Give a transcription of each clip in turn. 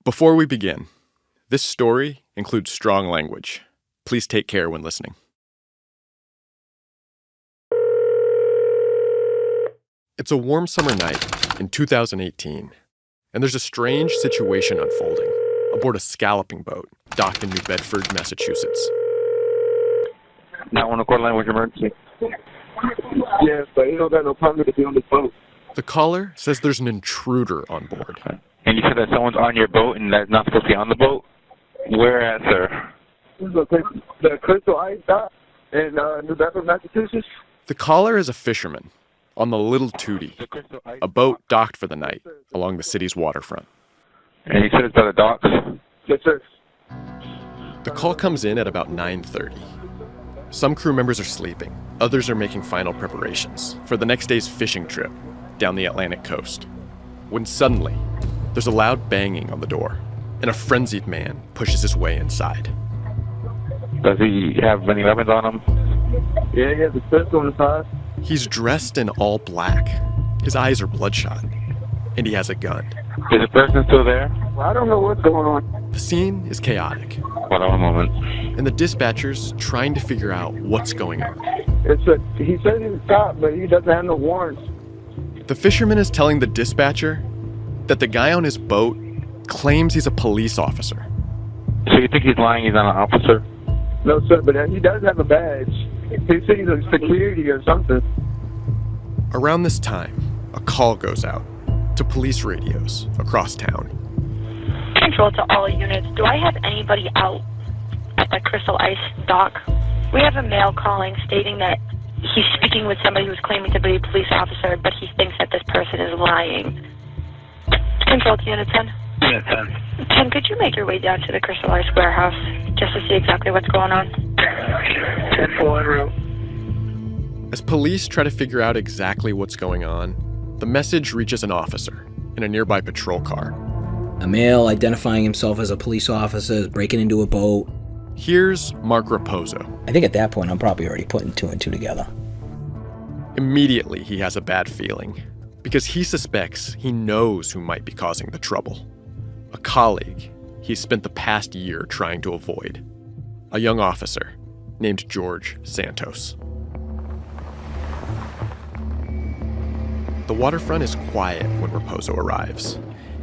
Before we begin, this story includes strong language. Please take care when listening. It's a warm summer night in 2018, and there's a strange situation unfolding aboard a scalloping boat docked in New Bedford, Massachusetts. 911 call language emergency. Yes, but he don't got no permit to be on this boat. The caller says there's an intruder on board. And you said that someone's on your boat and that's not supposed to be on the boat? Where at, sir? This is the Crystal Ice dock in New Bedford, Massachusetts. The caller is a fisherman on the Little Tootie, a boat docked for the night along the city's waterfront. And you said it's by the docks? Yes, sir. The call comes in at about 9:30. Some crew members are sleeping. Others are making final preparations for the next day's fishing trip down the Atlantic coast. When suddenly, there's a loud banging on the door, and a frenzied man pushes his way inside. Does he have any weapons on him? Yeah, he has a pistol on the side. He's dressed in all black. His eyes are bloodshot, and he has a gun. Is the person still there? Well, I don't know what's going on. The scene is chaotic, Hold on a moment. and the dispatcher's trying to figure out what's going on. He says he's a cop, but he doesn't have no warrants. The fisherman is telling the dispatcher that the guy on his boat claims he's a police officer. So you think he's lying, he's not an officer? No, sir, but he does have a badge. He says he's a security or something. Around this time, a call goes out to police radios across town. Control to all units. Do I have anybody out at the Crystal Ice dock? We have a male calling stating that he's speaking with somebody who's claiming to be a police officer, but he thinks that this person is lying. Control to Unit 10. Unit 10. 10, could you make your way down to the Crystal Ice warehouse just to see exactly what's going on? 10-4 en route. As police try to figure out exactly what's going on, the message reaches an officer in a nearby patrol car. A male identifying himself as a police officer is breaking into a boat. Here's Mark Raposo. I think at that point, I'm probably already putting two and two together. Immediately, he has a bad feeling because he suspects he knows who might be causing the trouble. A colleague he's spent the past year trying to avoid. A young officer named George Santos. The waterfront is quiet when Raposo arrives.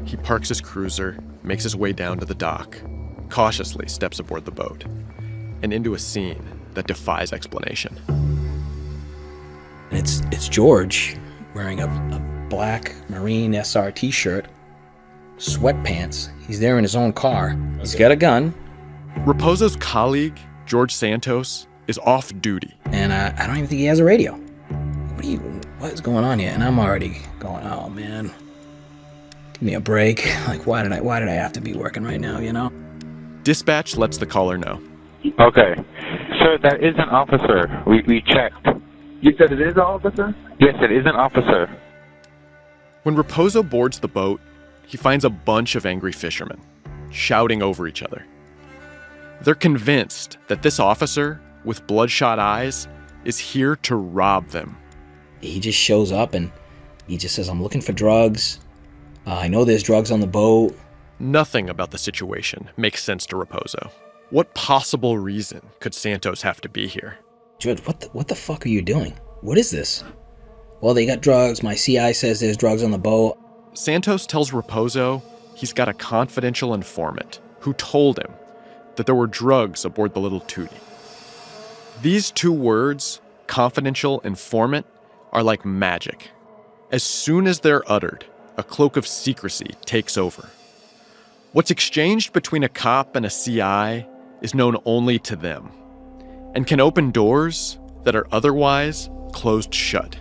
He parks his cruiser, makes his way down to the dock, cautiously steps aboard the boat, and into a scene that defies explanation. And it's George wearing a black Marine SR t-shirt, sweatpants. He's there in his own car. He's got a gun. Raposo's colleague, George Santos, is off duty. And I don't even think he has a radio. What is going on here? And I'm already going, oh man, give me a break. Like, why did I have to be working right now, you know? Dispatch lets the caller know. Okay. Sir, that is an officer. We checked. You said it is an officer? Yes, it is an officer. When Raposo boards the boat, he finds a bunch of angry fishermen shouting over each other. They're convinced that this officer with bloodshot eyes is here to rob them. He just shows up and he just says, I'm looking for drugs. I know there's drugs on the boat. Nothing about the situation makes sense to Raposo. What possible reason could Santos have to be here? George, what the fuck are you doing? What is this? Well, they got drugs. My CI says there's drugs on the boat. Santos tells Raposo he's got a confidential informant who told him that there were drugs aboard the Little Tootie. These two words, confidential informant, are like magic. As soon as they're uttered, a cloak of secrecy takes over. What's exchanged between a cop and a CI is known only to them and can open doors that are otherwise closed shut.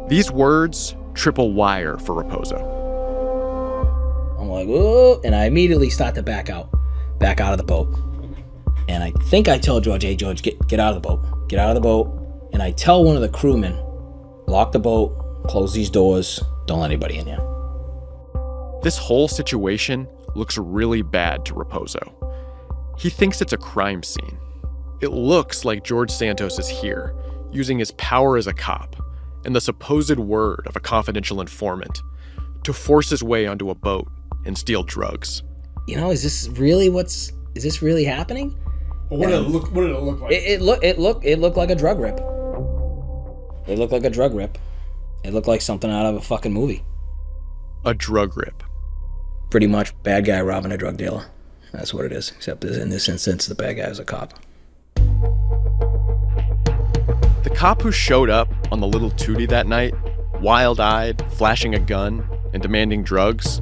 These words trip a wire for Raposo. I'm like, whoa, and I immediately start to back out of the boat. And I think I tell George, hey, George, get out of the boat. Get out of the boat. And I tell one of the crewmen, lock the boat, close these doors, don't let anybody in here. This whole situation looks really bad to Raposo. He thinks it's a crime scene. It looks like George Santos is here, using his power as a cop and the supposed word of a confidential informant to force his way onto a boat and steal drugs. is this really happening? Well, what did it look like? It looked like a drug rip. It looked like a drug rip. It looked like something out of a fucking movie. A drug rip. Pretty much bad guy robbing a drug dealer. That's what it is. Except in this instance, the bad guy is a cop. The cop who showed up on the Little Tootie that night, wild-eyed, flashing a gun, and demanding drugs,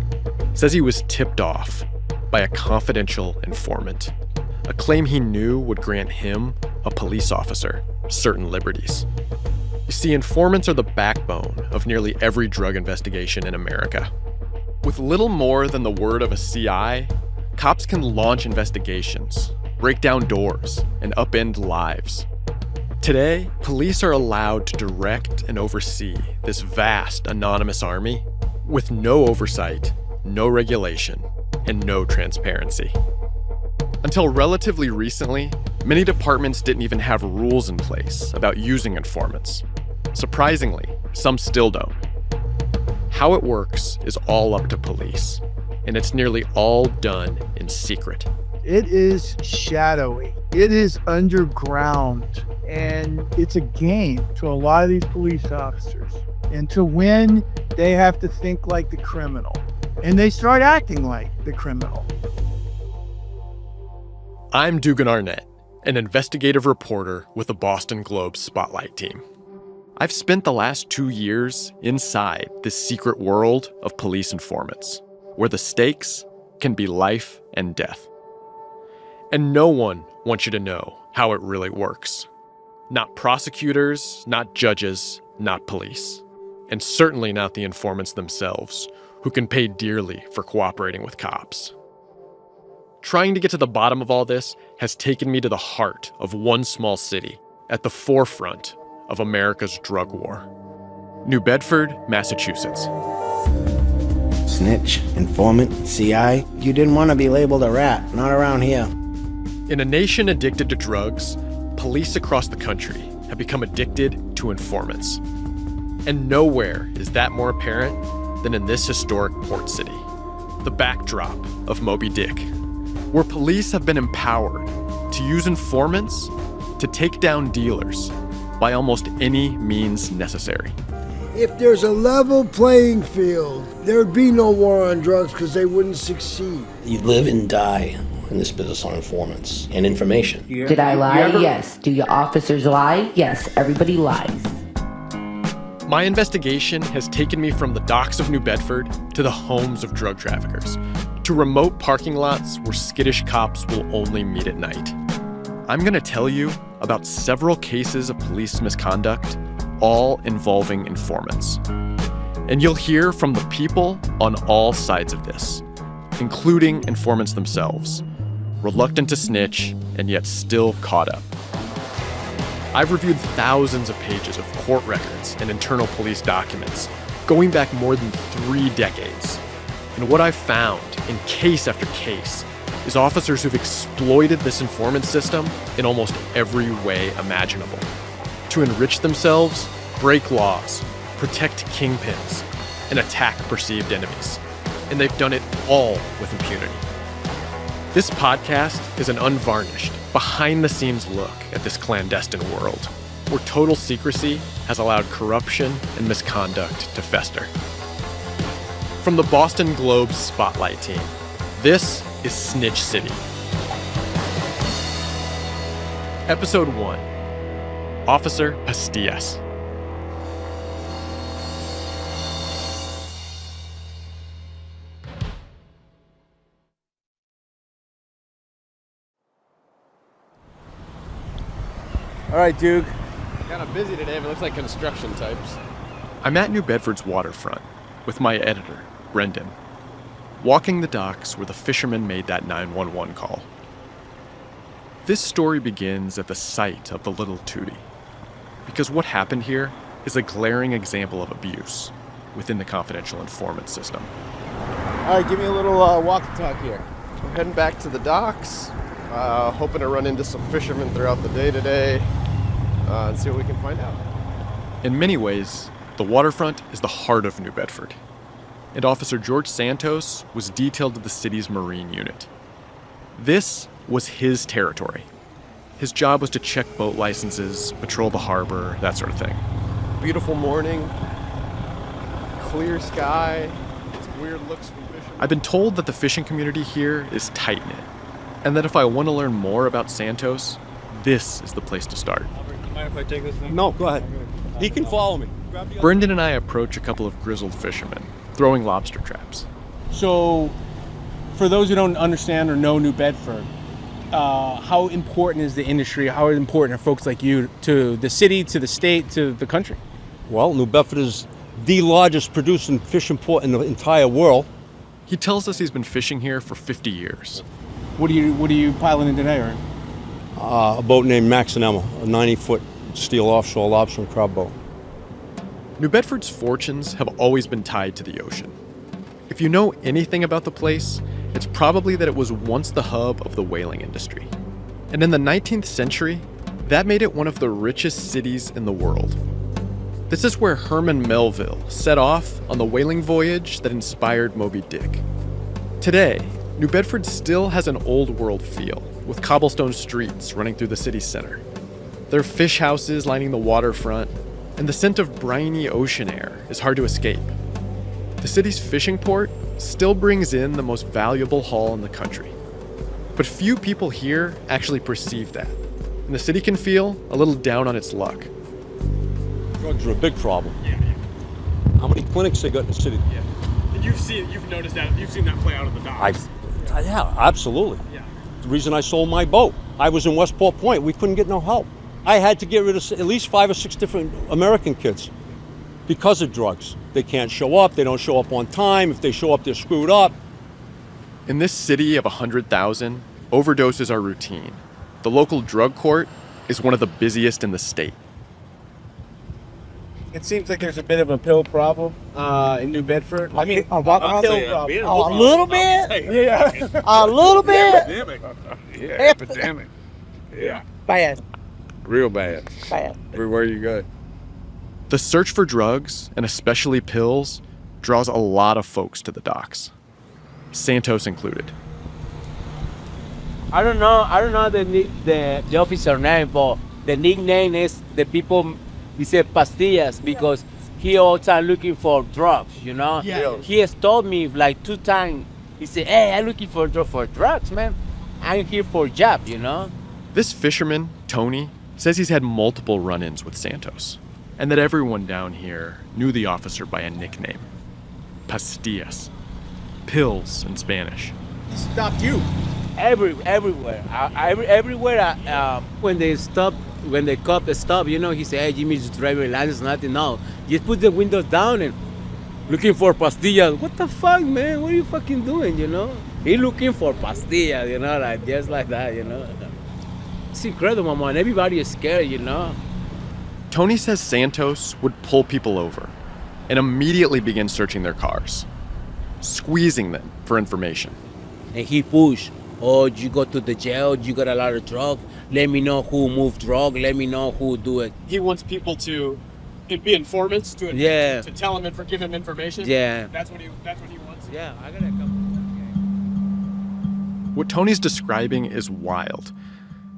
says he was tipped off by a confidential informant. A claim he knew would grant him, a police officer, certain liberties. You see, informants are the backbone of nearly every drug investigation in America. With little more than the word of a CI, cops can launch investigations, break down doors, and upend lives. Today, police are allowed to direct and oversee this vast anonymous army with no oversight, no regulation, and no transparency. Until relatively recently, many departments didn't even have rules in place about using informants. Surprisingly, some still don't. How it works is all up to police, and it's nearly all done in secret. It is shadowy. It is underground, and it's a game to a lot of these police officers. And to win, they have to think like the criminal, and they start acting like the criminal. I'm Dugan Arnett, an investigative reporter with the Boston Globe Spotlight team. I've spent the last 2 years inside this secret world of police informants, where the stakes can be life and death. And no one wants you to know how it really works. Not prosecutors, not judges, not police. And certainly not the informants themselves, who can pay dearly for cooperating with cops. Trying to get to the bottom of all this has taken me to the heart of one small city at the forefront of America's drug war. New Bedford, Massachusetts. Snitch, informant, CI. You didn't want to be labeled a rat, not around here. In a nation addicted to drugs, police across the country have become addicted to informants. And nowhere is that more apparent than in this historic port city, the backdrop of Moby Dick, where police have been empowered to use informants to take down dealers by almost any means necessary. If there's a level playing field, there would be no war on drugs because they wouldn't succeed. You live and die in this business on informants and information. Did I lie? Yes. Do your officers lie? Yes. Everybody lies. My investigation has taken me from the docks of New Bedford to the homes of drug traffickers, to remote parking lots where skittish cops will only meet at night. I'm going to tell you about several cases of police misconduct, all involving informants. And you'll hear from the people on all sides of this, including informants themselves, reluctant to snitch and yet still caught up. I've reviewed thousands of pages of court records and internal police documents, going back more than 3 decades. And what I've found in case after case is officers who've exploited this informant system in almost every way imaginable, to enrich themselves, break laws, protect kingpins, and attack perceived enemies. And they've done it all with impunity. This podcast is an unvarnished, behind-the-scenes look at this clandestine world, where total secrecy has allowed corruption and misconduct to fester. From the Boston Globe Spotlight team, this is Snitch City. Episode 1, Officer Pastillas. All right, Duke. Kind of busy today, but looks like construction types. I'm at New Bedford's waterfront with my editor, Brendan, walking the docks where the fisherman made that 911 call. This story begins at the site of the Little Tootie, because what happened here is a glaring example of abuse within the confidential informant system. All right, give me a little walk and talk here. We're heading back to the docks, hoping to run into some fishermen throughout the day today and see what we can find out. In many ways, the waterfront is the heart of New Bedford. and Officer George Santos was detailed to the city's Marine unit. This was his territory. His job was to check boat licenses, patrol the harbor, that sort of thing. Beautiful morning, clear sky, it's weird looks from fishing. I've been told that the fishing community here is tight-knit, and that if I want to learn more about Santos, this is the place to start. Mind if I take this thing? No, go ahead. He can follow me. Brendan and I approach a couple of grizzled fishermen, throwing lobster traps. So, for those who don't understand or know New Bedford, how important is the industry? How important are folks like you to the city, to the state, to the country? Well, New Bedford is the largest producing fishing port in the entire world. He tells us he's been fishing here for 50 years. What are you piloting today, or? A boat named Max and Emma, a 90-foot steel offshore lobster and crab boat. New Bedford's fortunes have always been tied to the ocean. If you know anything about the place, it's probably that it was once the hub of the whaling industry. And in the 19th century, that made it one of the richest cities in the world. This is where Herman Melville set off on the whaling voyage that inspired Moby Dick. Today, New Bedford still has an old world feel, with cobblestone streets running through the city center. There are fish houses lining the waterfront, and the scent of briny ocean air is hard to escape. The city's fishing port still brings in the most valuable haul in the country. But few people here actually perceive that, and the city can feel a little down on its luck. Drugs are a big problem. Yeah. How many clinics they got in the city? Yeah. And you've noticed that, you've seen that play out at the docks. Yeah, absolutely. Yeah. The reason I sold my boat, I was in Westport Point. We couldn't get no help. I had to get rid of at least 5 or 6 different American kids because of drugs. They can't show up. They don't show up on time. If they show up, they're screwed up. In this city of 100,000, overdoses are routine. The local drug court is one of the busiest in the state. It seems like there's a bit of a pill problem in New Bedford. I mean, a little bit? Yeah. A little bit? Epidemic. Yeah. Bad. Real bad. Bad. Everywhere you go. The search for drugs, and especially pills, draws a lot of folks to the docks. Santos included. I don't know the officer name, but the nickname is the people. He said pastillas because he all time looking for drugs. You know. Yeah. He has told me like 2 times. He said, "Hey, I'm looking for drugs, man. I'm here for a job." You know. This fisherman, Tony, says he's had multiple run-ins with Santos, and that everyone down here knew the officer by a nickname: pastillas, pills in Spanish. He stopped you. Everywhere. When the cop stopped, you know, he said, "Hey, Jimmy, just driving license, nothing. No, just put the windows down and looking for pastillas." What the fuck, man? What are you fucking doing? You know? He looking for pastillas, you know, like just like that, you know. It's incredible, man. Everybody is scared, you know. Tony says Santos would pull people over and immediately begin searching their cars, squeezing them for information. And he pushed, "Oh, you go to the jail, you got a lot of drugs. Let me know who moved drug, let me know who do it." He wants people to be informants, to tell him and give him information. Yeah. That's what he wants. Yeah, I got a couple. What Tony's describing is wild.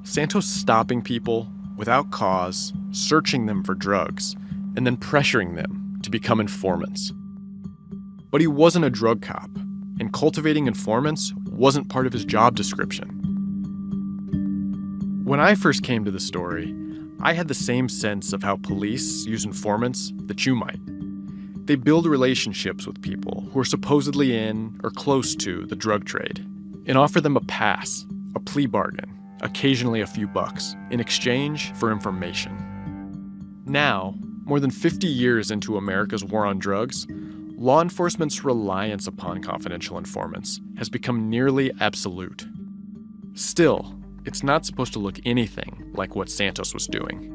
Santos stopping people without cause, searching them for drugs, and then pressuring them to become informants. But he wasn't a drug cop, and cultivating informants wasn't part of his job description. When I first came to the story, I had the same sense of how police use informants that you might. They build relationships with people who are supposedly in or close to the drug trade and offer them a pass, a plea bargain, occasionally a few bucks, in exchange for information. Now, more than 50 years into America's war on drugs, law enforcement's reliance upon confidential informants has become nearly absolute. Still, it's not supposed to look anything like what Santos was doing.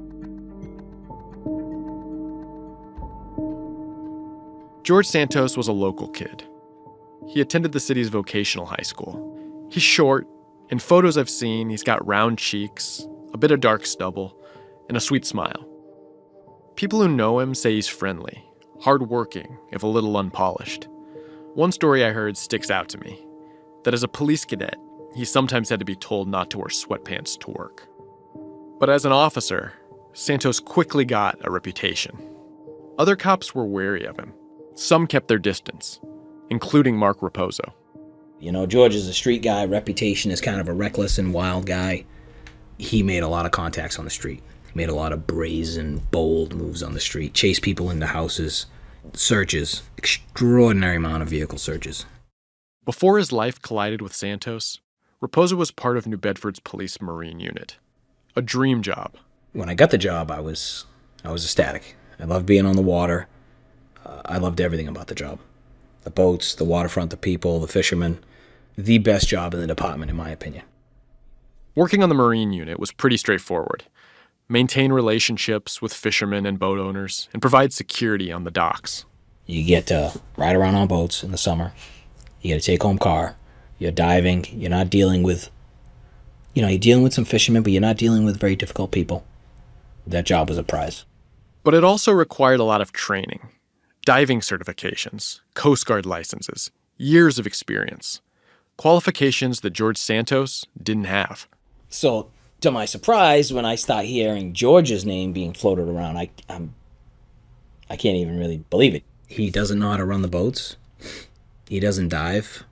George Santos was a local kid. He attended the city's vocational high school. He's short. In photos I've seen, he's got round cheeks, a bit of dark stubble, and a sweet smile. People who know him say he's friendly, hardworking, if a little unpolished. One story I heard sticks out to me, that as a police cadet, he sometimes had to be told not to wear sweatpants to work. But as an officer, Santos quickly got a reputation. Other cops were wary of him. Some kept their distance, including Mark Raposo. You know, George is a street guy, reputation as kind of a reckless and wild guy. He made a lot of contacts on the street. Made a lot of brazen, bold moves on the street. Chased people into houses. Searches. Extraordinary amount of vehicle searches. Before his life collided with Santos, Raposo was part of New Bedford's police Marine unit. A dream job. When I got the job, I was ecstatic. I loved being on the water. I loved everything about the job. The boats, the waterfront, the people, the fishermen. The best job in the department, in my opinion. Working on the Marine unit was pretty straightforward. Maintain relationships with fishermen and boat owners, and provide security on the docks. You get to ride around on boats in the summer. You get a take-home car. You're diving. You're not dealing with... you're dealing with some fishermen, but you're not dealing with very difficult people. That job was a prize. But it also required a lot of training. Diving certifications, Coast Guard licenses, years of experience. Qualifications that George Santos didn't have. So, to my surprise, when I start hearing George's name being floated around, I can't even really believe it. He doesn't know how to run the boats. He doesn't dive.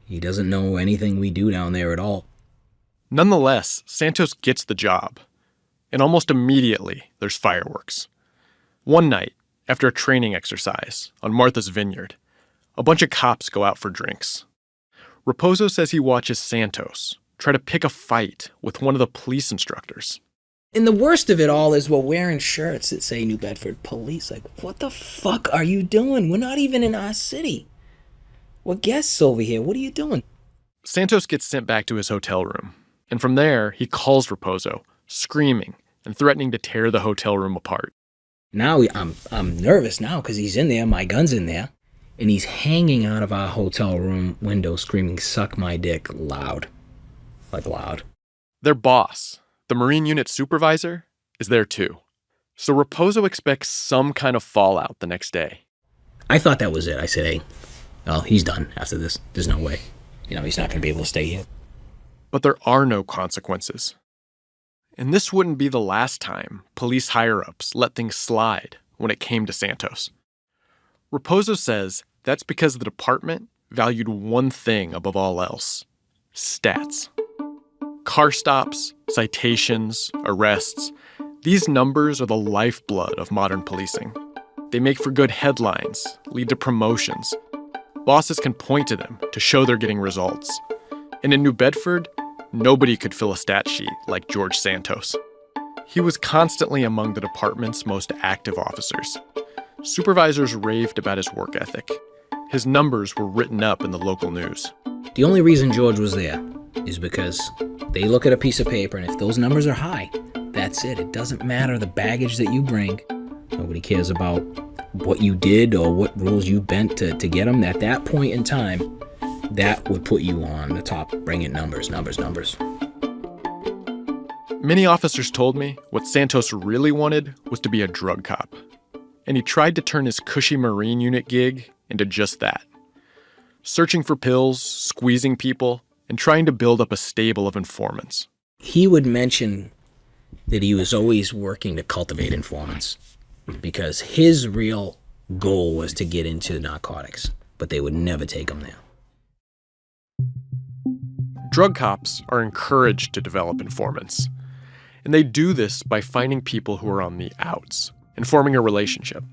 He doesn't know anything we do down there at all. Nonetheless, Santos gets the job. And almost immediately, there's fireworks. One night, after a training exercise on Martha's Vineyard, a bunch of cops go out for drinks. Raposo says he watches Santos try to pick a fight with one of the police instructors. And the worst of it all is we're wearing shirts that say New Bedford Police. Like, what the fuck are you doing? We're not even in our city. We're guests over here. What are you doing? Santos gets sent back to his hotel room. And from there, he calls Raposo, screaming and threatening to tear the hotel room apart. Now I'm nervous now because he's in there. My gun's in there. And he's hanging out of our hotel room window screaming, "Suck my dick," loud. Like loud. Their boss, the Marine unit supervisor, is there too. So Raposo expects some kind of fallout the next day. I thought that was it. I said, hey, well, he's done after this. There's no way. He's not going to be able to stay here. But there are no consequences. And this wouldn't be the last time police higher-ups let things slide when it came to Santos. Raposo says that's because the department valued one thing above all else: stats. Car stops, citations, arrests, these numbers are the lifeblood of modern policing. They make for good headlines, lead to promotions. Bosses can point to them to show they're getting results. And in New Bedford, nobody could fill a stat sheet like George Santos. He was constantly among the department's most active officers. Supervisors raved about his work ethic. His numbers were written up in the local news. The only reason George was there is because they look at a piece of paper, and if those numbers are high, that's it. It doesn't matter the baggage that you bring. Nobody cares about what you did or what rules you bent to get them. At that point in time, that would put you on the top. Bring it numbers. Many officers told me what Santos really wanted was to be a drug cop. And he tried to turn his cushy Marine unit gig into just that. Searching for pills, squeezing people, and trying to build up a stable of informants. He would mention that he was always working to cultivate informants because his real goal was to get into narcotics, but they would never take him there. Drug cops are encouraged to develop informants, and they do this by finding people who are on the outs and forming a relationship.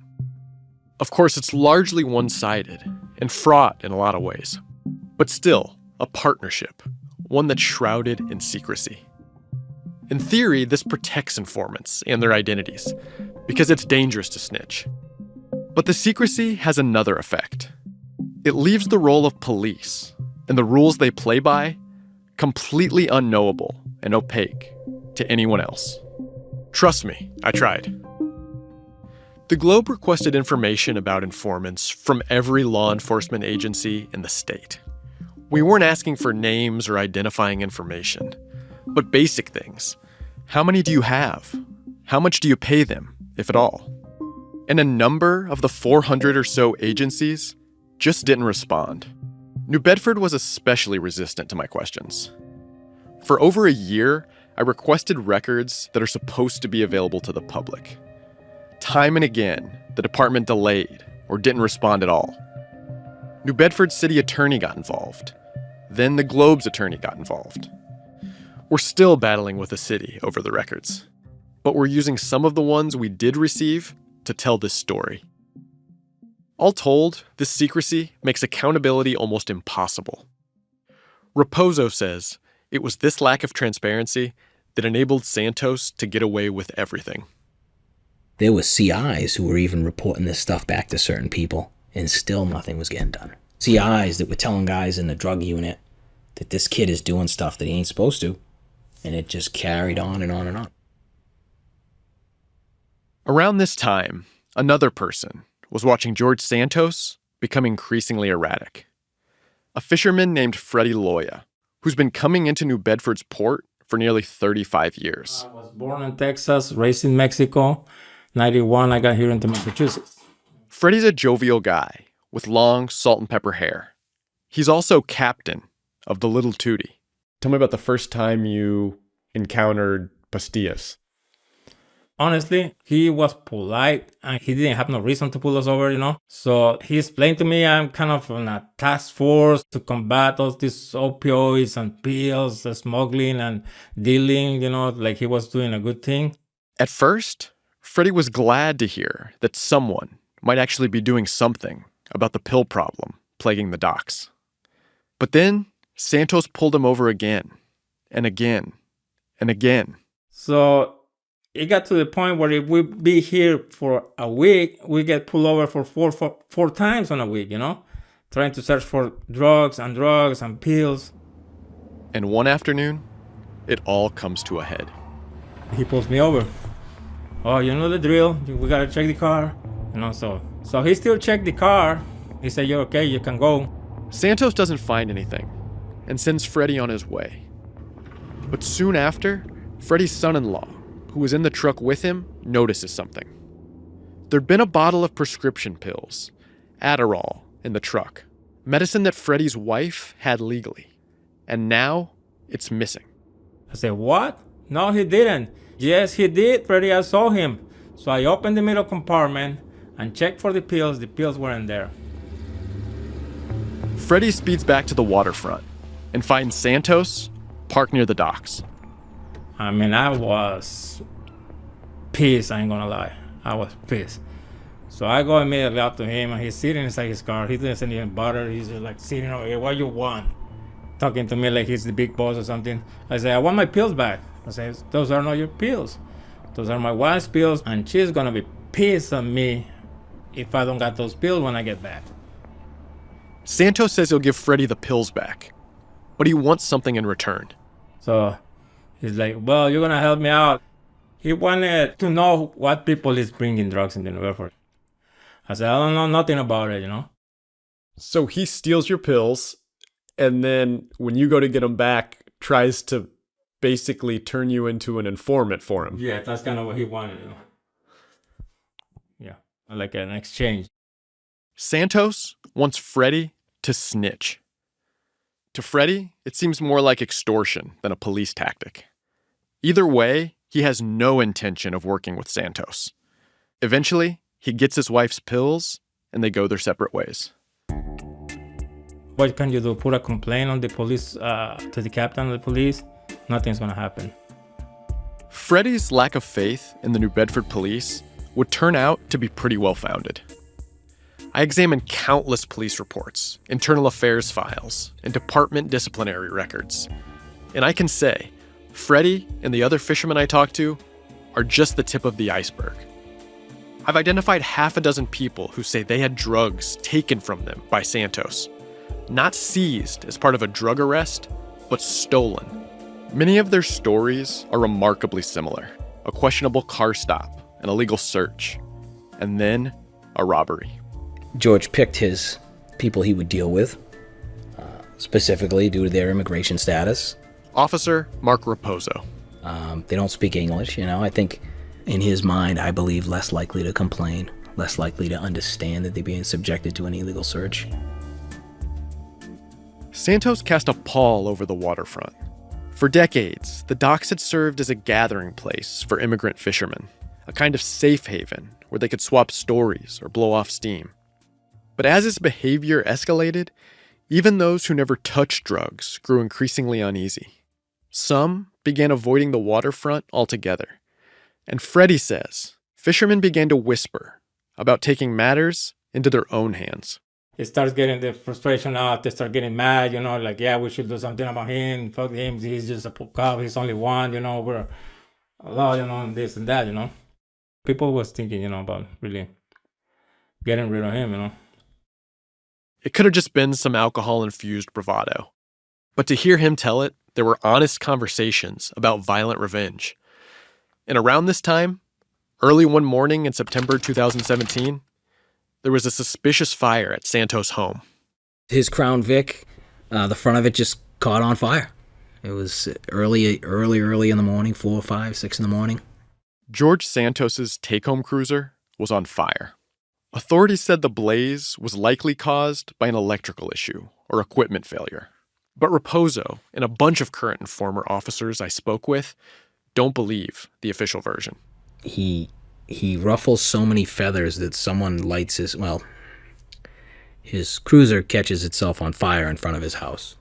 Of course, it's largely one-sided and fraught in a lot of ways, but still a partnership, one that's shrouded in secrecy. In theory, this protects informants and their identities because it's dangerous to snitch. But the secrecy has another effect. It leaves the role of police and the rules they play by completely unknowable and opaque to anyone else. Trust me, I tried. The Globe requested information about informants from every law enforcement agency in the state. We weren't asking for names or identifying information, but basic things. How many do you have? How much do you pay them, if at all? And a number of the 400 or so agencies just didn't respond. New Bedford was especially resistant to my questions. For over a year, I requested records that are supposed to be available to the public. Time and again, the department delayed or didn't respond at all. New Bedford's city attorney got involved. Then the Globe's attorney got involved. We're still battling with the city over the records, but we're using some of the ones we did receive to tell this story. All told, this secrecy makes accountability almost impossible. Raposo says it was this lack of transparency that enabled Santos to get away with everything. There were CIs who were even reporting this stuff back to certain people, and still nothing was getting done. CIs that were telling guys in the drug unit that this kid is doing stuff that he ain't supposed to, and it just carried on and on and on. Around this time, another person was watching George Santos become increasingly erratic. A fisherman named Freddie Loya, who's been coming into New Bedford's port for nearly 35 years. I was born in Texas, raised in Mexico. 91, I got here into Massachusetts. Freddie's a jovial guy with long salt and pepper hair. He's also captain of the Little Tootie. Tell me about the first time you encountered Pastillas. Honestly, he was polite and he didn't have no reason to pull us over, you know. So he explained to me I'm kind of on a task force to combat all these opioids and pills, the smuggling and dealing, you know, like he was doing a good thing. At first, Freddie was glad to hear that someone might actually be doing something about the pill problem plaguing the docks. But then Santos pulled him over again and again and again. So it got to the point where if we be here for a week, we get pulled over for four times on a week, you know, trying to search for drugs and pills. And one afternoon, it all comes to a head. He pulls me over. Oh, you know the drill. We gotta check the car, you know. So he still checked the car. He said, "You're okay. You can go." Santos doesn't find anything and sends Freddie on his way. But soon after, Freddie's son-in-law, who was in the truck with him, notices something. There'd been a bottle of prescription pills, Adderall, in the truck, medicine that Freddie's wife had legally. And now it's missing. I said, "What? No, he didn't." "Yes, he did, Freddie. I saw him." So I opened the middle compartment and checked for the pills. The pills weren't there. Freddie speeds back to the waterfront and finds Santos parked near the docks. I mean, I was pissed, I ain't gonna lie. I was pissed. So I go immediately up to him, and he's sitting inside his car. He doesn't even bother. He's just like sitting over here, "What you want?" Talking to me like he's the big boss or something. I say, "I want my pills back." I say, "Those are not your pills. Those are my wife's pills, and she's gonna be pissed at me if I don't got those pills when I get back." Santos says he'll give Freddie the pills back, but he wants something in return. So he's like, "Well, you're gonna help me out." He wanted to know what people is bringing drugs in the New Bedford. I said, "I don't know nothing about it, you know." So he steals your pills, and then when you go to get them back, tries to basically turn you into an informant for him. Yeah, that's kind of what he wanted, you know. Yeah, like an exchange. Santos wants Freddie to snitch. To Freddie, it seems more like extortion than a police tactic. Either way, he has no intention of working with Santos. Eventually, he gets his wife's pills, and they go their separate ways. What can you do? Put a complaint on the police, to the captain of the police? Nothing's gonna happen. Freddie's lack of faith in the New Bedford police would turn out to be pretty well-founded. I examined countless police reports, internal affairs files, and department disciplinary records. And I can say, Freddie and the other fishermen I talked to are just the tip of the iceberg. I've identified half a dozen people who say they had drugs taken from them by Santos, not seized as part of a drug arrest, but stolen. Many of their stories are remarkably similar. A questionable car stop, an illegal search, and then a robbery. George picked his people he would deal with, specifically due to their immigration status. Officer Mark Raposo. They don't speak English, you know. I think in his mind, I believe less likely to complain, less likely to understand that they're being subjected to an illegal search. Santos cast a pall over the waterfront. For decades, the docks had served as a gathering place for immigrant fishermen, a kind of safe haven where they could swap stories or blow off steam. But as his behavior escalated, even those who never touched drugs grew increasingly uneasy. Some began avoiding the waterfront altogether. And Freddie says fishermen began to whisper about taking matters into their own hands. It starts getting the frustration out. They start getting mad, like, yeah, we should do something about him. Fuck him. He's just a cop. He's only one, we're a lot, and this and that, People was thinking, about really getting rid of him, It could have just been some alcohol-infused bravado. But to hear him tell it, there were honest conversations about violent revenge. And around this time, early one morning in September 2017, there was a suspicious fire at Santos' home. His Crown Vic, the front of it just caught on fire. It was early in the morning, 4, 5, 6 in the morning. George Santos's take-home cruiser was on fire. Authorities said the blaze was likely caused by an electrical issue or equipment failure. But Raposo and a bunch of current and former officers I spoke with don't believe the official version. He ruffles so many feathers that someone lights his cruiser catches itself on fire in front of his house.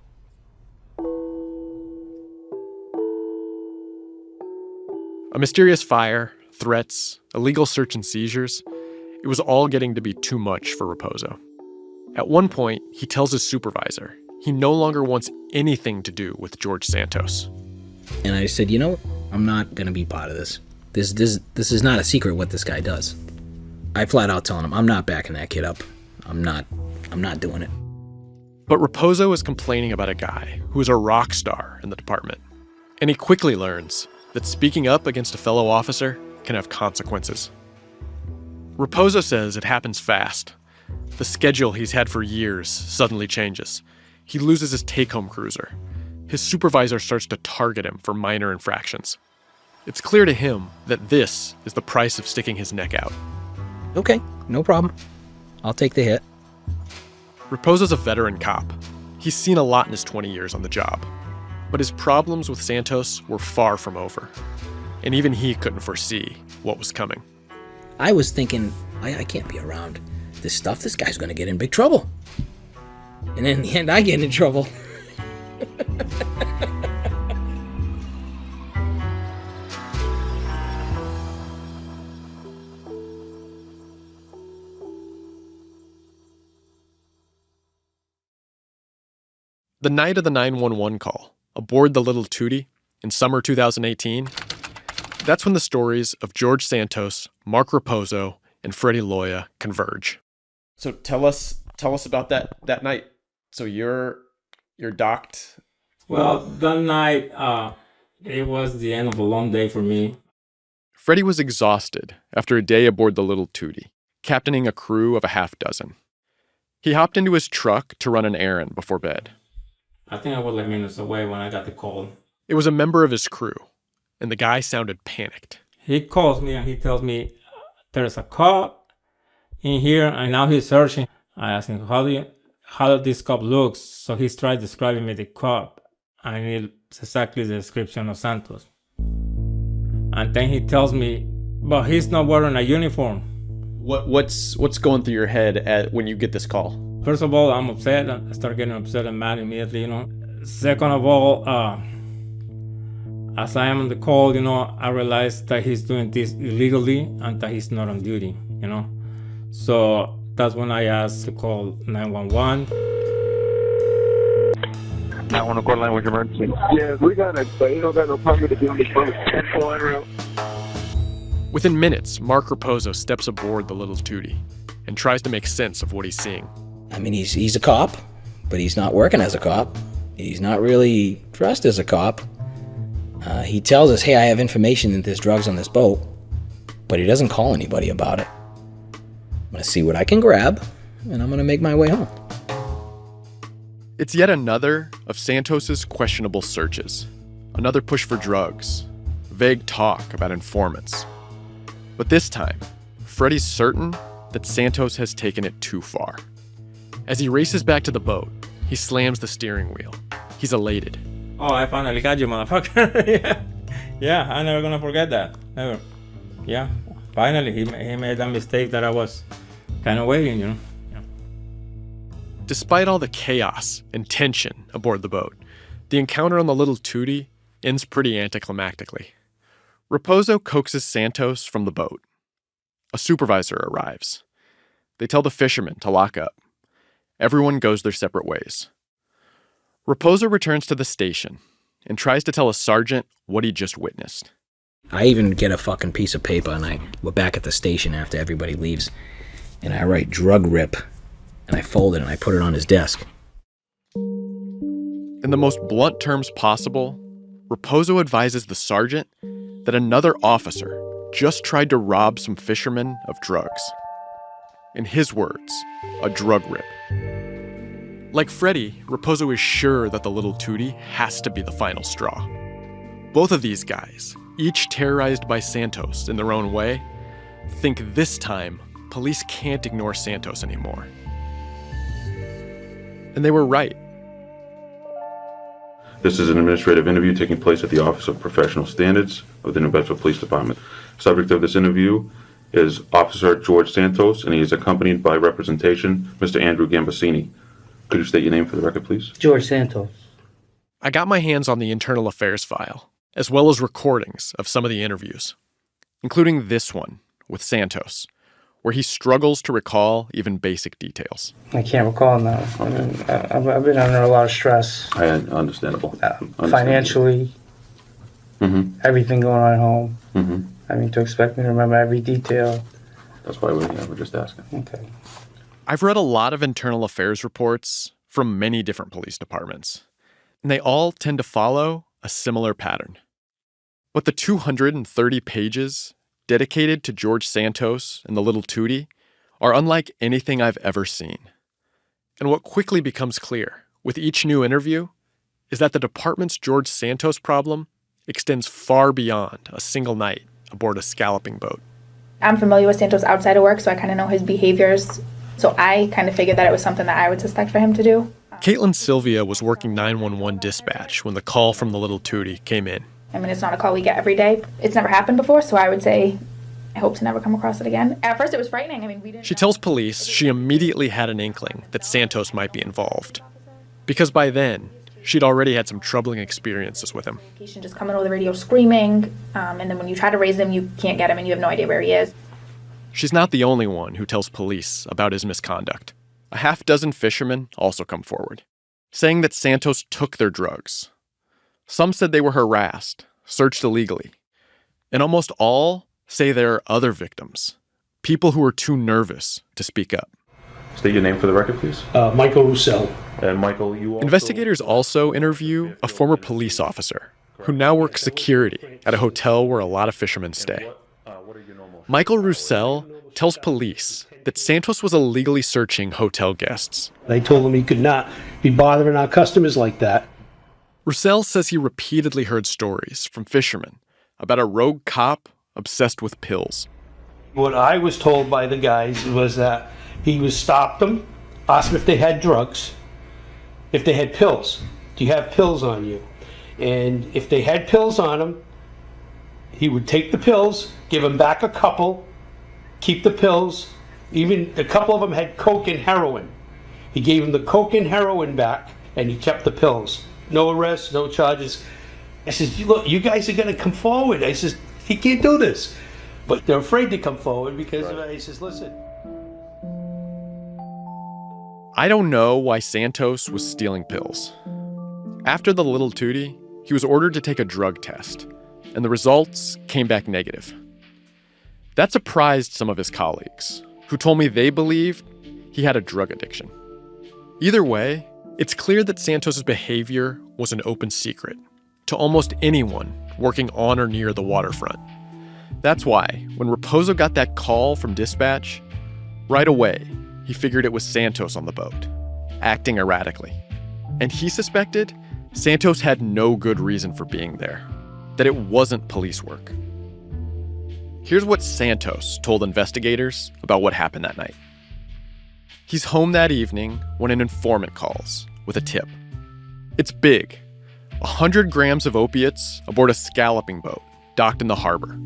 A mysterious fire, threats, illegal search and seizures, it was all getting to be too much for Raposo. At one point, he tells his supervisor he no longer wants anything to do with George Santos. And I said, I'm not going to be part of this. This is not a secret what this guy does. I flat out telling him, I'm not backing that kid up. I'm not doing it. But Raposo is complaining about a guy who is a rock star in the department. And he quickly learns that speaking up against a fellow officer can have consequences. Raposo says it happens fast. The schedule he's had for years suddenly changes. He loses his take-home cruiser. His supervisor starts to target him for minor infractions. It's clear to him that this is the price of sticking his neck out. Okay, no problem. I'll take the hit. Raposo's a veteran cop. He's seen a lot in his 20 years on the job. But his problems with Santos were far from over. And even he couldn't foresee what was coming. I was thinking, I can't be around this stuff. This guy's going to get in big trouble. And in the end, I get in trouble. The night of the 911 call, aboard the Little Tootie, in summer 2018, that's when the stories of George Santos, Mark Raposo, and Freddie Loya converge. So tell us about that night. So you're docked. Well, that night, it was the end of a long day for me. Freddie was exhausted after a day aboard the Little Tootie, captaining a crew of a half dozen. He hopped into his truck to run an errand before bed. I think I was like minutes away when I got the call. It was a member of his crew, and the guy sounded panicked. He calls me and he tells me, there's a cop in here and now he's searching. I asked him, how does this cop look? So he tried describing me the cop. I need exactly the description of Santos. And then he tells me, but he's not wearing a uniform. What's going through your head when you get this call? First of all, I'm upset. I start getting upset and mad immediately, Second of all, as I am on the call, I realize that he's doing this illegally and that he's not on duty, So that's when I asked to call 911. 911 call line, what's your emergency? Yes, we got it, but you don't got no permit to be on the boat. 10-4 route. Within minutes, Mark Raposo steps aboard the Little Tootie and tries to make sense of what he's seeing. I mean, he's a cop, but he's not working as a cop. He's not really dressed as a cop. He tells us, hey, I have information that there's drugs on this boat, but he doesn't call anybody about it. I'm going to see what I can grab, and I'm going to make my way home. It's yet another of Santos's questionable searches. Another push for drugs. Vague talk about informants. But this time, Freddie's certain that Santos has taken it too far. As he races back to the boat, He slams the steering wheel. He's elated. Oh, I finally got you, motherfucker. Yeah. Yeah, I'm never gonna forget that. Never. Yeah, finally, he made that mistake that I was kind of waiting, you know. Yeah. Despite all the chaos and tension aboard the boat, the encounter on the Little Tootie ends pretty anticlimactically. Raposo coaxes Santos from the boat. A supervisor arrives. They tell the fishermen to lock up. Everyone goes their separate ways. Raposo returns to the station and tries to tell a sergeant what he just witnessed. I even get a fucking piece of paper, and we're back at the station after everybody leaves, and I write drug rip, and I fold it and I put it on his desk. In the most blunt terms possible, Raposo advises the sergeant that another officer just tried to rob some fishermen of drugs. In his words, a drug rip. Like Freddy, Raposo is sure that the Little Tootie has to be the final straw. Both of these guys, each terrorized by Santos in their own way, think this time police can't ignore Santos anymore. And they were right. This is an administrative interview taking place at the Office of Professional Standards of the New Bedford Police Department. Subject of this interview is Officer George Santos, and he is accompanied by representation, Mr. Andrew Gambasini. Could you state your name for the record, please? George Santos. I got my hands on the internal affairs file, as well as recordings of some of the interviews, including this one with Santos, where he struggles to recall even basic details. I can't recall now. I mean, I've been under a lot of stress. Understandable. Financially, everything going on at home. Mm-hmm. I mean, to expect me to remember every detail. That's why we're just asking. Okay. I've read a lot of internal affairs reports from many different police departments, and they all tend to follow a similar pattern. But the 230 pages dedicated to George Santos and the Little Tootie are unlike anything I've ever seen. And what quickly becomes clear with each new interview is that the department's George Santos problem extends far beyond a single night aboard a scalloping boat. I'm familiar with Santos outside of work, so I kind of know his behaviors. So I kind of figured that it was something that I would suspect for him to do. Caitlin Sylvia was working 911 dispatch when the call from the Little Tootie came in. I mean, it's not a call we get every day. It's never happened before, so I would say I hope to never come across it again. At first, it was frightening. I mean, we didn't. She tells police she immediately had an inkling that Santos might be involved, because by then, she'd already had some troubling experiences with him. Just coming over the radio screaming, and then when you try to raise him, you can't get him, and you have no idea where he is. She's not the only one who tells police about his misconduct. A half dozen fishermen also come forward, saying that Santos took their drugs. Some said they were harassed, searched illegally, and almost all say there are other victims, people who are too nervous to speak up. State your name for the record, please. Michael Roussel. And Michael, you also... Investigators also interview a former police officer who now works security at a hotel where a lot of fishermen stay. Michael Roussel tells police that Santos was illegally searching hotel guests. They told him he could not be bothering our customers like that. Roussel says he repeatedly heard stories from fishermen about a rogue cop obsessed with pills. What I was told by the guys was that he was stopped them, asked them if they had drugs, if they had pills. Do you have pills on you? And if they had pills on them, he would take the pills, give them back a couple, keep the pills. Even a couple of them had coke and heroin. He gave them the coke and heroin back, and he kept the pills. No arrests, no charges. I says, look, you guys are going to come forward. I says, he can't do this. But they're afraid to come forward because he says, listen. I don't know why Santos was stealing pills. After the Little Tootie, he was ordered to take a drug test, and the results came back negative. That surprised some of his colleagues, who told me they believed he had a drug addiction. Either way, it's clear that Santos's behavior was an open secret to almost anyone working on or near the waterfront. That's why, when Raposo got that call from dispatch, right away, he figured it was Santos on the boat, acting erratically. And he suspected Santos had no good reason for being there, that it wasn't police work. Here's what Santos told investigators about what happened that night. He's home that evening when an informant calls, with a tip. It's big. 100 grams of opiates aboard a scalloping boat docked in the harbor.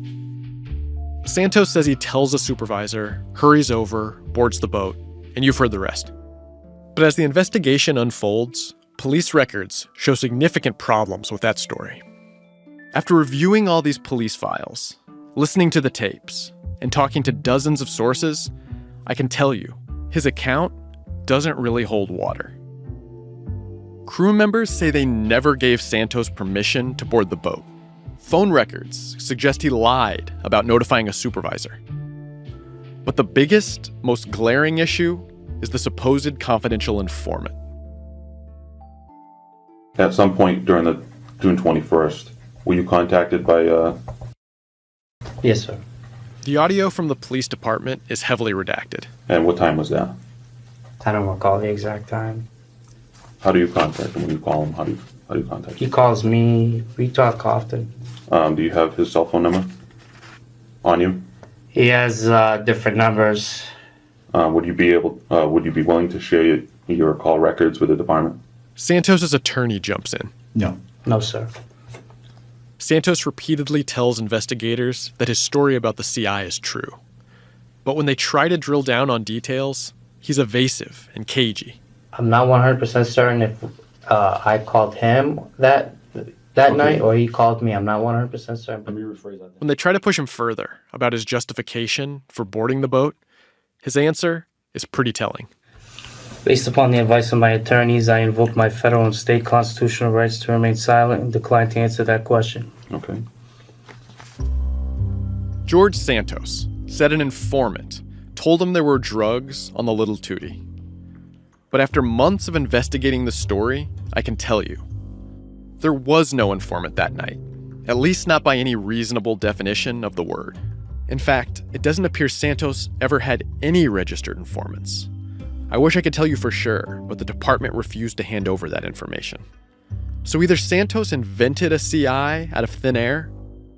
Santos says he tells a supervisor, hurries over, boards the boat, and you've heard the rest. But as the investigation unfolds, police records show significant problems with that story. After reviewing all these police files, listening to the tapes, and talking to dozens of sources, I can tell you, his account doesn't really hold water. Crew members say they never gave Santos permission to board the boat. Phone records suggest he lied about notifying a supervisor. But the biggest, most glaring issue is the supposed confidential informant. At some point during the June 21st, were you contacted by, Yes, sir. The audio from the police department is heavily redacted. And what time was that? I don't recall the exact time. How do you contact him when you call him? How do you contact him? He calls me. We talk often. Do you have his cell phone number on you? He has different numbers. Would you be willing to share your call records with the department? Santos' attorney jumps in. No. No, sir. Santos repeatedly tells investigators that his story about the CI is true. But when they try to drill down on details, he's evasive and cagey. I'm not 100% certain if I called him that night or he called me. I'm not 100% certain. Let me rephrase that. When they try to push him further about his justification for boarding the boat, his answer is pretty telling. Based upon the advice of my attorneys, I invoke my federal and state constitutional rights to remain silent and decline to answer that question. Okay. George Santos said an informant told him there were drugs on the Little Tootie. But after months of investigating the story, I can tell you, there was no informant that night, at least not by any reasonable definition of the word. In fact, it doesn't appear Santos ever had any registered informants. I wish I could tell you for sure, but the department refused to hand over that information. So either Santos invented a CI out of thin air,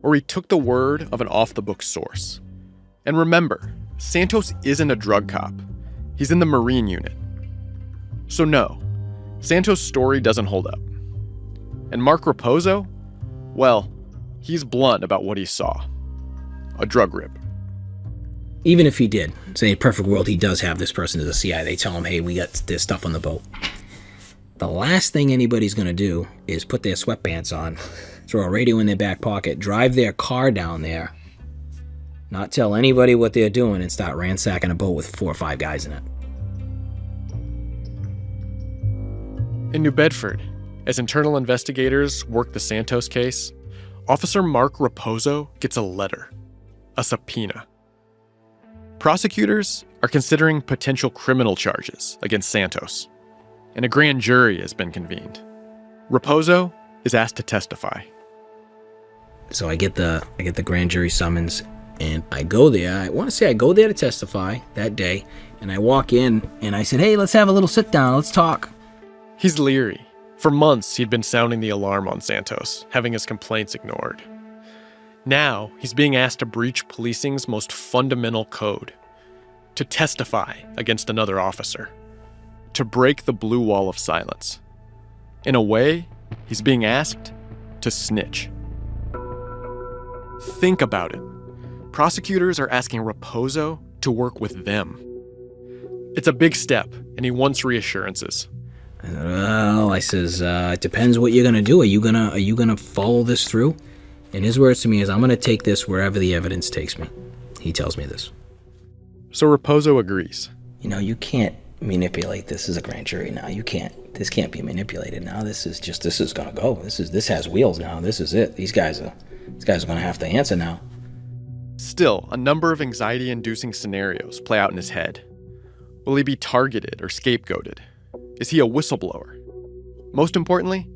or he took the word of an off-the-books source. And remember, Santos isn't a drug cop. He's in the Marine unit. So no, Santos' story doesn't hold up. And Mark Raposo? Well, he's blunt about what he saw. A drug rip. Even if he did, say in a perfect world, he does have this person as a CI. They tell him, hey, we got this stuff on the boat. The last thing anybody's going to do is put their sweatpants on, throw a radio in their back pocket, drive their car down there, not tell anybody what they're doing, and start ransacking a boat with 4 or 5 guys in it. In New Bedford, as internal investigators work the Santos case, Officer Mark Raposo gets a letter, a subpoena. Prosecutors are considering potential criminal charges against Santos, and a grand jury has been convened. Raposo is asked to testify. So I get the grand jury summons, and I go there. I want to say I go there to testify that day, and I walk in, and I said, hey, let's have a little sit down, let's talk. He's leery. For months, he'd been sounding the alarm on Santos, having his complaints ignored. Now, he's being asked to breach policing's most fundamental code, to testify against another officer, to break the blue wall of silence. In a way, he's being asked to snitch. Think about it. Prosecutors are asking Raposo to work with them. It's a big step, and he wants reassurances. Well, I says, it depends what you're gonna do. Are you gonna follow this through? And his words to me is, I'm gonna take this wherever the evidence takes me. He tells me this. So Raposo agrees. You know, you can't manipulate this as a grand jury now. You can't. This can't be manipulated now. This is gonna go. This has wheels now. This is it. These guys are gonna have to answer now. Still, a number of anxiety-inducing scenarios play out in his head. Will he be targeted or scapegoated? Is he a whistleblower? Most importantly,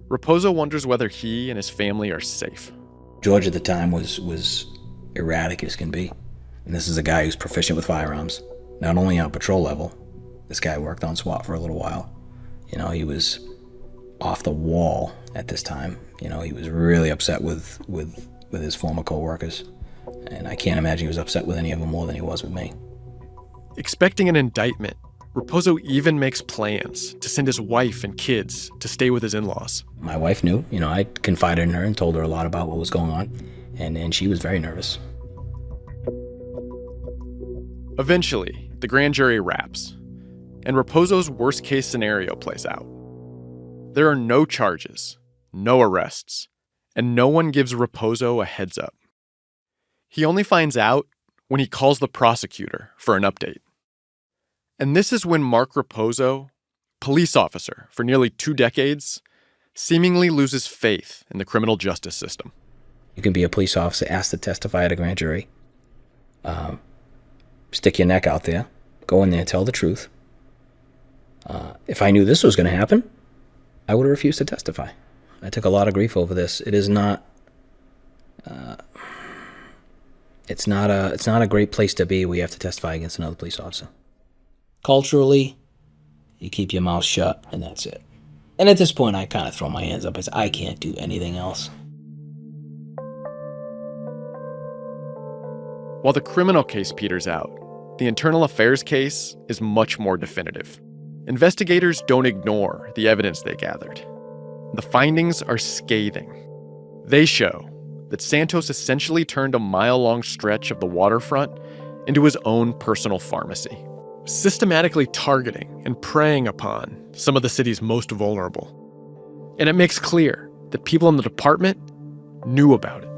Raposo wonders whether he and his family are safe. George at the time was erratic as can be. And this is a guy who's proficient with firearms. Not only on patrol level, this guy worked on SWAT for a little while. You know, he was off the wall at this time. You know, he was really upset with his former co-workers. And I can't imagine he was upset with any of them more than he was with me. Expecting an indictment Raposo even makes plans to send his wife and kids to stay with his in-laws. My wife knew. I confided in her and told her a lot about what was going on, and she was very nervous. Eventually, the grand jury wraps, and Raposo's worst-case scenario plays out. There are no charges, no arrests, and no one gives Raposo a heads up. He only finds out when he calls the prosecutor for an update. And this is when Mark Raposo, police officer for nearly 2 decades, seemingly loses faith in the criminal justice system. You can be a police officer asked to testify at a grand jury. Stick your neck out there. Go in there, tell the truth. If I knew this was going to happen, I would have refused to testify. I took a lot of grief over this. It is not... It's not a great place to be where you have to testify against another police officer. Culturally, you keep your mouth shut, and that's it. And at this point, I kind of throw my hands up. I can't do anything else. While the criminal case peters out, the internal affairs case is much more definitive. Investigators don't ignore the evidence they gathered. The findings are scathing. They show that Santos essentially turned a mile-long stretch of the waterfront into his own personal pharmacy, systematically targeting and preying upon some of the city's most vulnerable. And it makes clear that people in the department knew about it.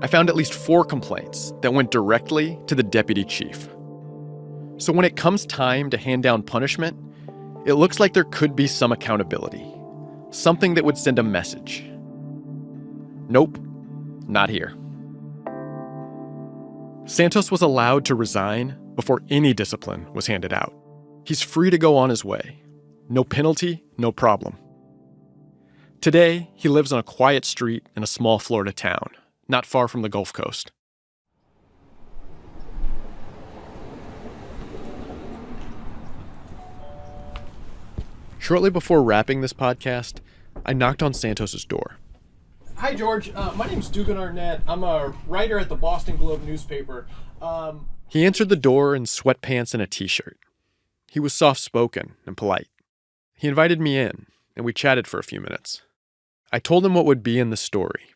I found at least 4 complaints that went directly to the deputy chief. So when it comes time to hand down punishment, it looks like there could be some accountability, something that would send a message. Nope, not here. Santos was allowed to resign before any discipline was handed out. He's free to go on his way. No penalty, no problem. Today, he lives on a quiet street in a small Florida town, not far from the Gulf Coast. Shortly before wrapping this podcast, I knocked on Santos's door. Hi, George. My name's Dugan Arnett. I'm a writer at the Boston Globe newspaper. He answered the door in sweatpants and a t-shirt. He was soft-spoken and polite. He invited me in, and we chatted for a few minutes. I told him what would be in the story,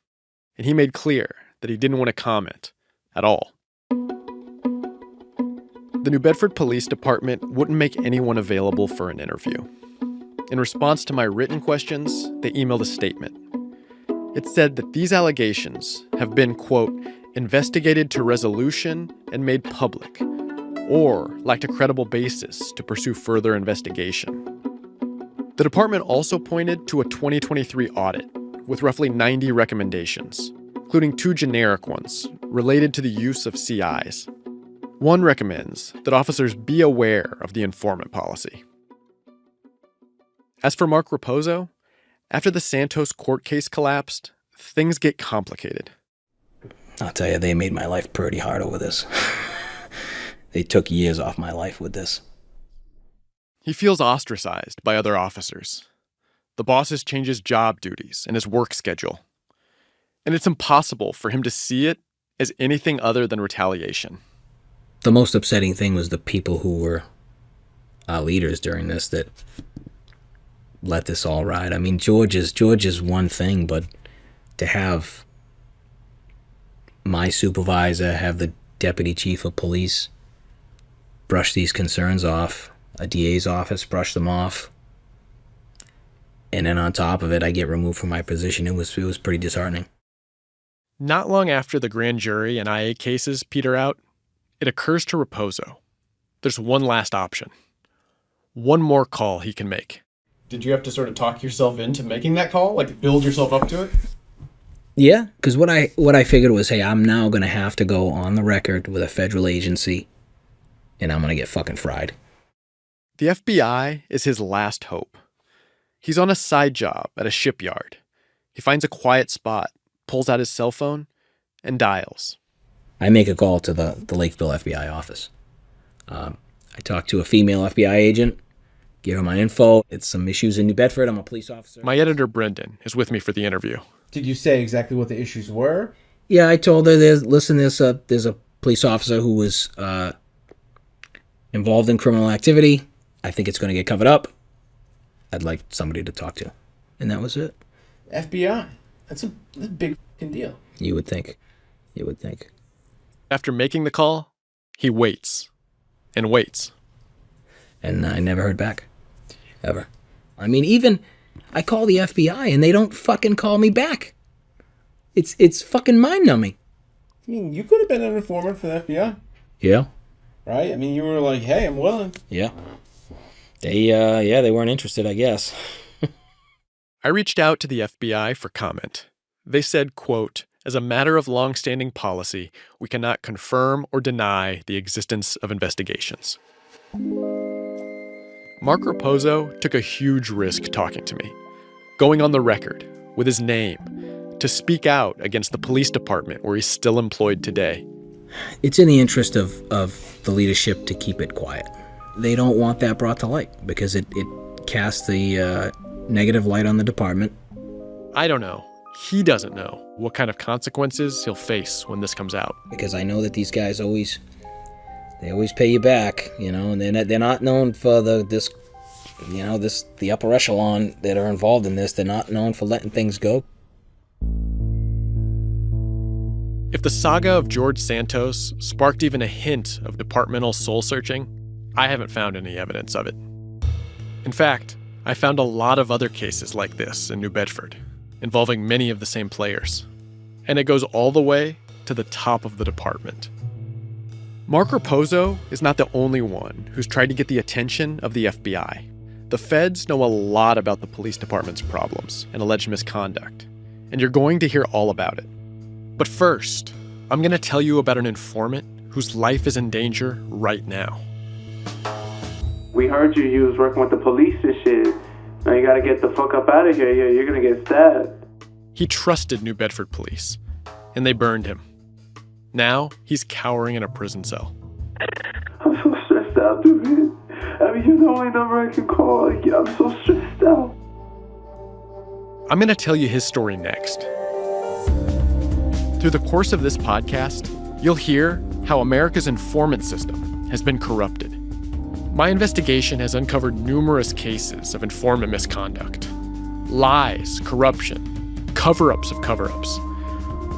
and he made clear that he didn't want to comment at all. The New Bedford Police Department wouldn't make anyone available for an interview. In response to my written questions, they emailed a statement. It said that these allegations have been, quote, investigated to resolution and made public, or lacked a credible basis to pursue further investigation. The department also pointed to a 2023 audit with roughly 90 recommendations, including 2 generic ones related to the use of CIs. One recommends that officers be aware of the informant policy. As for Mark Raposo, after the Santos court case collapsed, things get complicated. I'll tell you, they made my life pretty hard over this. They took years off my life with this. He feels ostracized by other officers. The bosses change his job duties and his work schedule. And it's impossible for him to see it as anything other than retaliation. The most upsetting thing was the people who were leaders during this that let this all ride. I mean, George is one thing, but to have my supervisor, have the deputy chief of police brush these concerns off, a DA's office brush them off, and then on top of it, I get removed from my position. It was pretty disheartening. Not long after the grand jury and IA cases peter out, it occurs to Raposo. There's one last option. One more call he can make. Did you have to sort of talk yourself into making that call? Like build yourself up to it? Yeah, because what I figured was, hey, I'm now going to have to go on the record with a federal agency, and I'm going to get fucking fried. The FBI is his last hope. He's on a side job at a shipyard. He finds a quiet spot, pulls out his cell phone, and dials. I make a call to the Lakeville FBI office. I talk to a female FBI agent, give her my info. It's some issues in New Bedford. I'm a police officer. My editor, Brendan, is with me for the interview. Did you say exactly what the issues were? Yeah, I told her, there's a police officer who was involved in criminal activity. I think it's going to get covered up. I'd like somebody to talk to. And that was it. FBI. That's a big fucking deal. You would think. You would think. After making the call, he waits and waits. And I never heard back. Ever. I mean, even I call the FBI and they don't fucking call me back. It's fucking mind-numbing. I mean, you could have been an informant for the FBI. Yeah. Right? I mean, you were like, hey, I'm willing. Yeah. They weren't interested, I guess. I reached out to the FBI for comment. They said, quote, as a matter of long-standing policy, we cannot confirm or deny the existence of investigations. Mark Raposo took a huge risk talking to me, going on the record with his name to speak out against the police department where he's still employed today. It's in the interest of the leadership to keep it quiet. They don't want that brought to light because it casts the negative light on the department. I don't know. He doesn't know what kind of consequences he'll face when this comes out. Because I know that these guys always pay you back, and they're not known for the upper echelon that are involved in this. They're not known for letting things go. If the saga of George Santos sparked even a hint of departmental soul searching, I haven't found any evidence of it. In fact, I found a lot of other cases like this in New Bedford, involving many of the same players. And it goes all the way to the top of the department. Mark Raposo is not the only one who's tried to get the attention of the FBI. The feds know a lot about the police department's problems and alleged misconduct, and you're going to hear all about it. But first, I'm going to tell you about an informant whose life is in danger right now. We heard you was working with the police and shit. Now you gotta get the fuck up out of here. You're gonna get stabbed. He trusted New Bedford police, and they burned him. Now, he's cowering in a prison cell. I'm so stressed out, dude. I mean, you're the only number I can call. I'm so stressed out. I'm going to tell you his story next. Through the course of this podcast, you'll hear how America's informant system has been corrupted. My investigation has uncovered numerous cases of informant misconduct. Lies, corruption, cover-ups of cover-ups.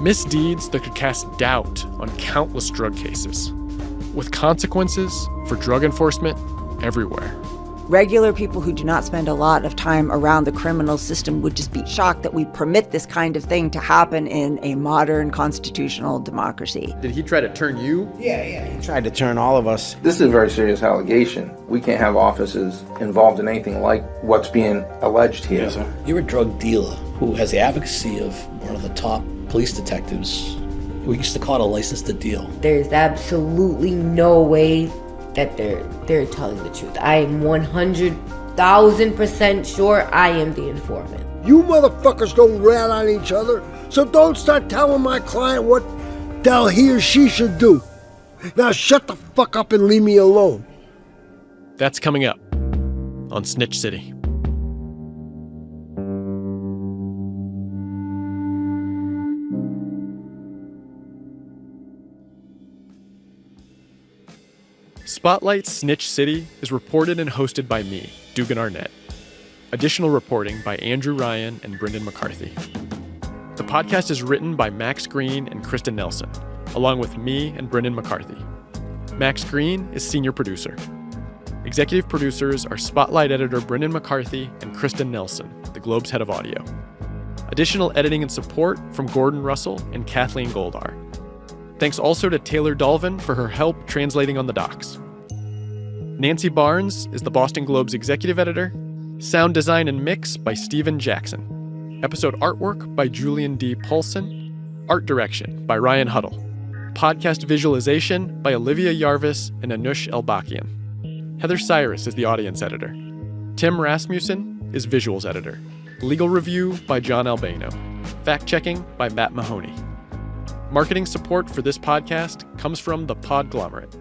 Misdeeds that could cast doubt on countless drug cases, with consequences for drug enforcement everywhere. Regular people who do not spend a lot of time around the criminal system would just be shocked that we permit this kind of thing to happen in a modern constitutional democracy. Did he try to turn you? Yeah, he tried to turn all of us. This is a very serious allegation. We can't have officers involved in anything like what's being alleged here. Yes, sir. You're a drug dealer who has the advocacy of one of the top police detectives. We used to call it a license to deal. There's absolutely no way that they're telling the truth. I am 100,000% sure I am the informant. You motherfuckers don't rat on each other, so don't start telling my client what the hell he or she should do. Now shut the fuck up and leave me alone. That's coming up on Snitch City. Spotlight Snitch City is reported and hosted by me, Dugan Arnett. Additional reporting by Andrew Ryan and Brendan McCarthy. The podcast is written by Max Green and Kristen Nelson, along with me and Brendan McCarthy. Max Green is senior producer. Executive producers are Spotlight editor Brendan McCarthy and Kristen Nelson, the Globe's head of audio. Additional editing and support from Gordon Russell and Kathleen Goldar. Thanks also to Taylor Dolvin for her help translating on the docs. Nancy Barnes is the Boston Globe's executive editor. Sound design and mix by Steven Jackson. Episode artwork by Julian D. Paulson. Art direction by Ryan Huddle. Podcast visualization by Olivia Yarvis and Anush Elbakian. Heather Cyrus is the audience editor. Tim Rasmussen is visuals editor. Legal review by John Albano. Fact-checking by Matt Mahoney. Marketing support for this podcast comes from The Podglomerate.